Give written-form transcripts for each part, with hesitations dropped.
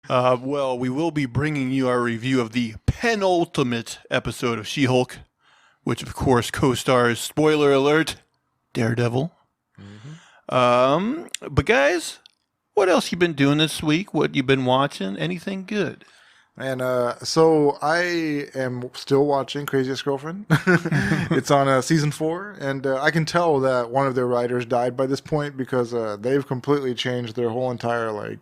Well, we will be bringing you our review of the penultimate episode of She-Hulk, which of course co-stars, spoiler alert, Daredevil. But guys, what else you been doing this week? What you been watching? Anything good? And so I am still watching Craziest Girlfriend. It's on season 4, and I can tell that one of their writers died by this point because they've completely changed their whole entire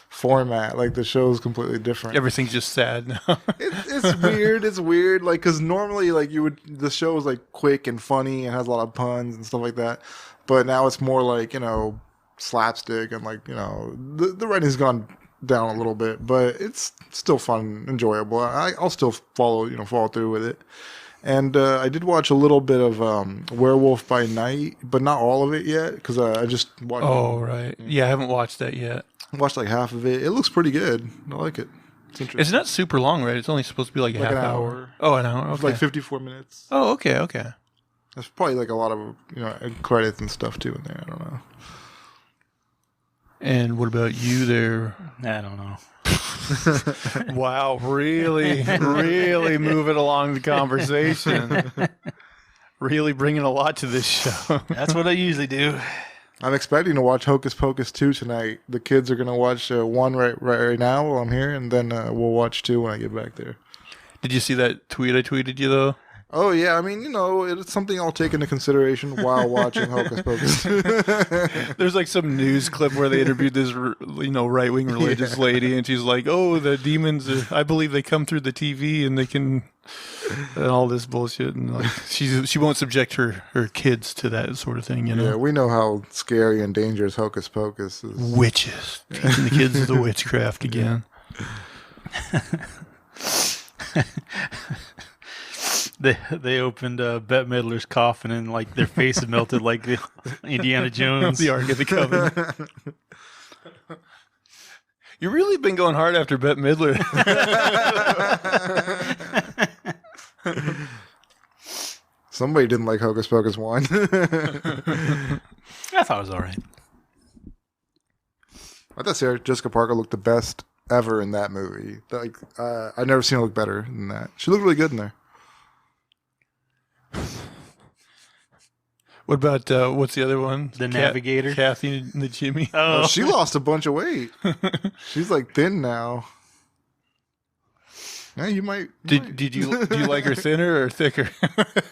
format. Like the show's completely different. Everything's just sad now. It's weird. It's weird. Like because normally the show is quick and funny and has a lot of puns and stuff like that, but now it's more slapstick and the writing's gone down a little bit, but it's still fun, enjoyable. I'll still follow through with it. And I did watch a little bit of Werewolf by Night, but not all of it yet because I just watched. Oh right, yeah, I haven't watched that yet. I watched half of it. It looks pretty good. I like it. It's interesting. It's not super long, right? It's only supposed to be a half an hour. hour. Oh, an hour. Okay. It's 54 minutes. Oh, okay. There's probably a lot of credits and stuff too in there. I don't know. And what about you there? I don't know. Wow, really moving along the conversation. Really bringing a lot to this show. That's what I usually do. I'm expecting to watch Hocus Pocus 2 tonight. The kids are going to watch 1 right now while I'm here, and then we'll watch 2 when I get back there. Did you see that tweet I tweeted you, though? Oh, yeah. I mean, it's something I'll take into consideration while watching Hocus Pocus. There's some news clip where they interviewed this, right-wing religious lady, and she's like, oh, the demons, I believe they come through the TV and they can, and all this bullshit. And she won't subject her kids to that sort of thing, Yeah, we know how scary and dangerous Hocus Pocus is. Witches. Teaching the kids the witchcraft again. They opened Bette Midler's coffin and their faces melted like the Indiana Jones. The Ark of the Covenant. You've really been going hard after Bette Midler. Somebody didn't like Hocus Pocus 1. I thought it was all right. I thought Sarah Jessica Parker looked the best ever in that movie. I've never seen her look better than that. She looked really good in there. What about, what's the other one? The Navigator? Kathy and the Jimmy. Oh, she lost a bunch of weight. She's thin now. Yeah, you might. Do you like her thinner or thicker?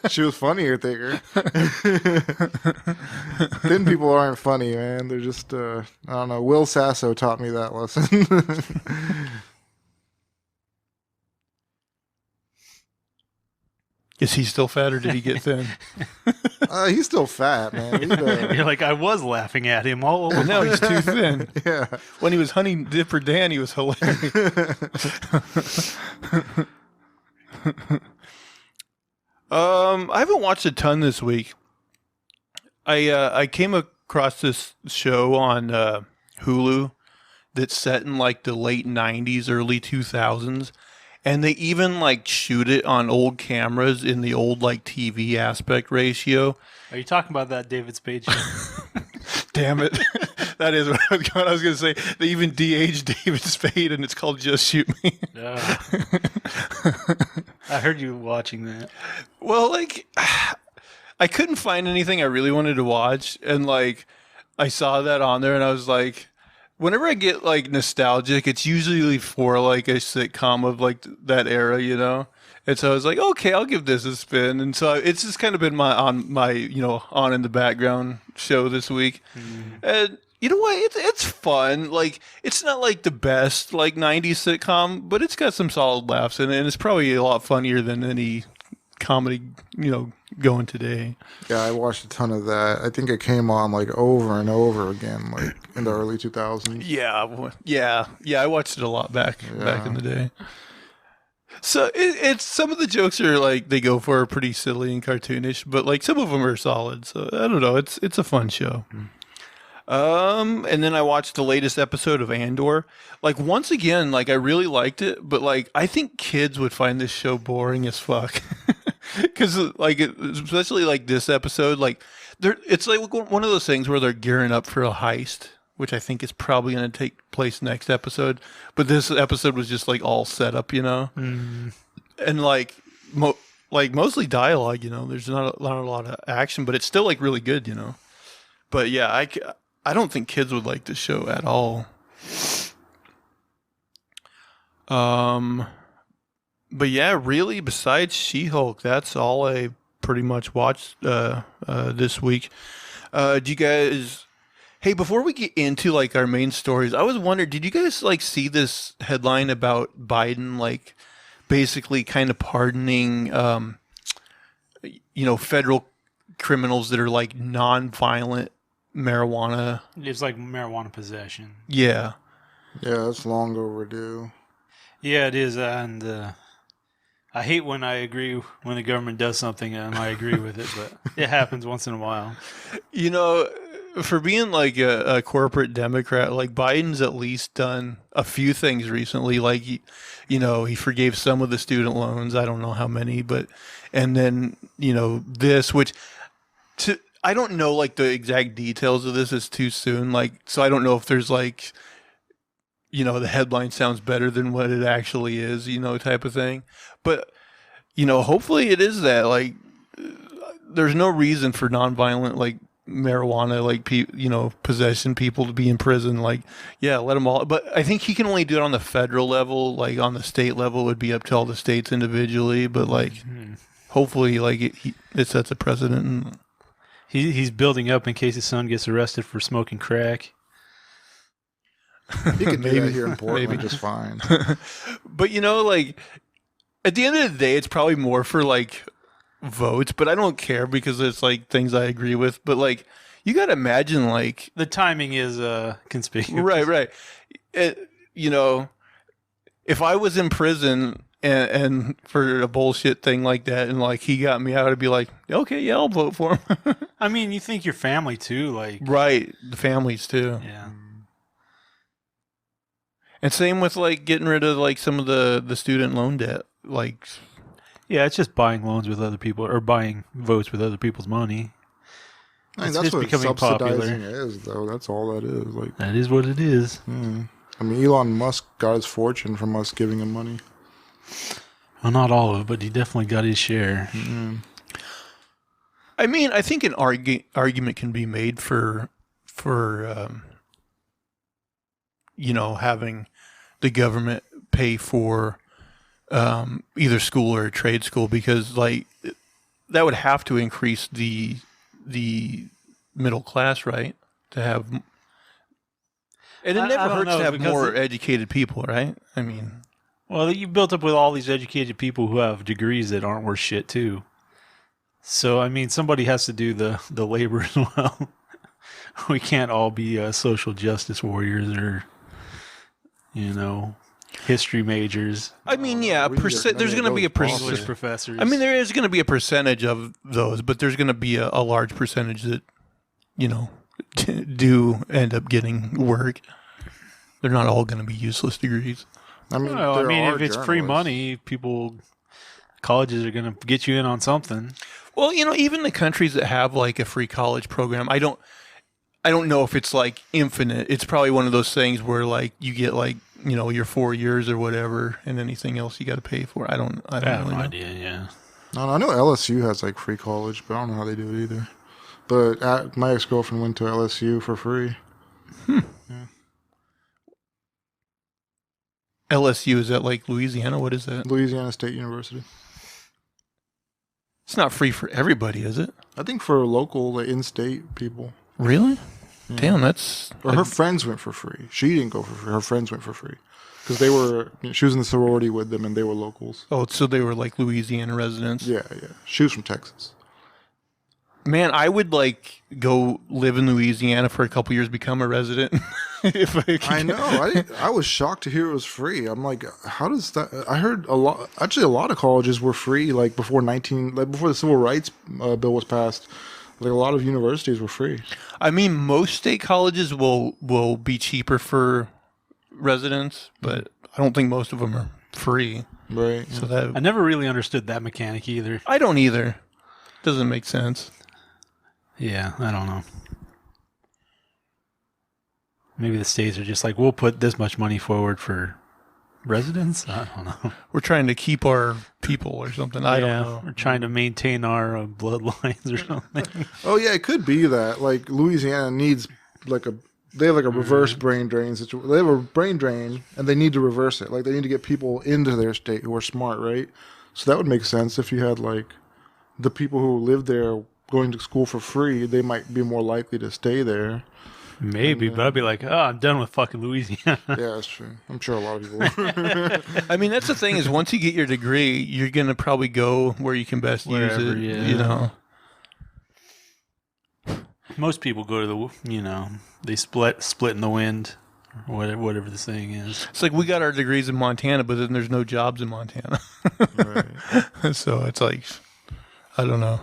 She was funnier thicker. Thin people aren't funny, man. They're just, I don't know. Will Sasso taught me that lesson. Is he still fat or did he get thin? He's still fat, man. You're I was laughing at him all over. No, he's too thin. Yeah. When he was Honey Dipper Dan, he was hilarious. I haven't watched a ton this week. I came across this show on Hulu that's set in the late 90s, early 2000s. And they even shoot it on old cameras in the old TV aspect ratio. Are you talking about that David Spade show? Damn it. That is what I was going to say. They even de-aged David Spade and it's called Just Shoot Me. I heard you watching that. Well, I couldn't find anything I really wanted to watch. And I saw that on there and I was like, whenever I get nostalgic, it's usually for a sitcom of that era, And so I was like, okay, I'll give this a spin. And so it's just kind of been my on in the background show this week. And you know what? It's fun. It's not the best 90s sitcom, but it's got some solid laughs in it, and it's probably a lot funnier than any comedy, going today. Yeah, I watched a ton of that. I think it came on over and over again, in the early 2000s. Yeah. I watched it a lot back in the day. So it's some of the jokes are they go for are pretty silly and cartoonish, but some of them are solid. So I don't know. It's a fun show. And then I watched the latest episode of Andor. Once again, I really liked it, but I think kids would find this show boring as fuck. Because especially this episode, it's one of those things where they're gearing up for a heist, which I think is probably going to take place next episode. But this episode was just like all set up, and like mostly dialogue. There's not a lot of action, but it's still like really good. But yeah, I don't think kids would like this show at all. But yeah, really, besides She-Hulk, that's all I pretty much watched this week. Do you guys? Hey, before we get into like our main stories, I was wondering, did you guys like see this headline about Biden like basically kind of pardoning, federal criminals that are like non-violent marijuana? It's like marijuana possession. Yeah. Yeah, it's long overdue. Yeah, it is, and I hate when I agree when the government does something and I agree with it, but it happens once in a while. For being like a corporate Democrat, like Biden's at least done a few things recently. Like, he forgave some of the student loans. I don't know how many, and then, this, which I don't know like the exact details of this. It's too soon. Like, so I don't know if there's like, the headline sounds better than what it actually is, type of thing. But, hopefully it is that. Like, there's no reason for nonviolent, like, marijuana, like, possession people to be in prison. Like, yeah, let them all. But I think he can only do it on the federal level. Like, on the state level, it would be up to all the states individually. But, like, hopefully, like, it sets a precedent. And he's building up in case his son gets arrested for smoking crack. He could do that here in Portland just fine. But like at the end of the day, it's probably more for like votes. But I don't care because it's like things I agree with. But like you got to imagine like the timing is conspicuous. Right. If I was in prison and for a bullshit thing like that, and like he got me out, I'd be like, okay, yeah, I'll vote for him. I mean, you think your family too, like right, the families too. Yeah. And same with like getting rid of like some of the student loan debt. Like, yeah, it's just buying loans with other people or buying votes with other people's money. I mean, that's what subsidizing is, though. That's all that is. Like that is what it is. I mean, Elon Musk got his fortune from us giving him money. Well, not all of it, but he definitely got his share. I mean, I think an argument can be made for having the government pay for either school or a trade school, because like that would have to increase the middle class, right? To have, and it never hurts to have more educated people, right? I mean, well, you built up with all these educated people who have degrees that aren't worth shit too. So I mean, somebody has to do the labor as well. We can't all be social justice warriors or history majors. I mean, yeah, there's going to be a English professors. I mean, there is going to be a percentage of those, but there's going to be a large percentage that, do end up getting work. They're not all going to be useless degrees. I mean, if it's free money, colleges are going to get you in on something. Well, even the countries that have like a free college program, I don't know if it's like infinite. It's probably one of those things where like you get like, your 4 years or whatever, and anything else you got to pay for. I don't have really no know. idea. Yeah. No, I know LSU has like free college, but I don't know how they do it either. But my ex-girlfriend went to LSU for free. Yeah. LSU, is that like Louisiana? What is that? Louisiana State University. It's not free for everybody, is it? I think for local, in-state people. Really? Yeah. Damn, that's... her friends went for free. She didn't go for free. Her friends went for free. Because she was in the sorority with them, and they were locals. Oh, so they were like Louisiana residents? Yeah. She was from Texas. Man, I would like go live in Louisiana for a couple years, become a resident. If I could. I know. I was shocked to hear it was free. I'm like, how does that? I heard a lot of colleges were free like before the Civil Rights Bill was passed. Like a lot of universities were free. I mean, most state colleges will be cheaper for residents, but I don't think most of them are free. Right. So that I never really understood that mechanic either. I don't either. Doesn't make sense. Yeah, I don't know. Maybe the states are just like, we'll put this much money forward for residents. I don't know. We're trying to keep our people or something. I don't know. We're trying to maintain our bloodlines or something. Oh yeah, it could be that. Like Louisiana needs like they have like a reverse brain drain situation. They have a brain drain and they need to reverse it. Like they need to get people into their state who are smart, right? So that would make sense if you had like the people who live there going to school for free. They might be more likely to stay there. Maybe, but I'd be like, oh, I'm done with fucking Louisiana. Yeah, that's true. I'm sure a lot of people are. I mean, that's the thing is once you get your degree, you're going to probably go where you can best Wherever, use it, yeah. you know. Most people go to they split in the wind, or whatever the saying is. It's like we got our degrees in Montana, but then there's no jobs in Montana. Right. So it's like, I don't know.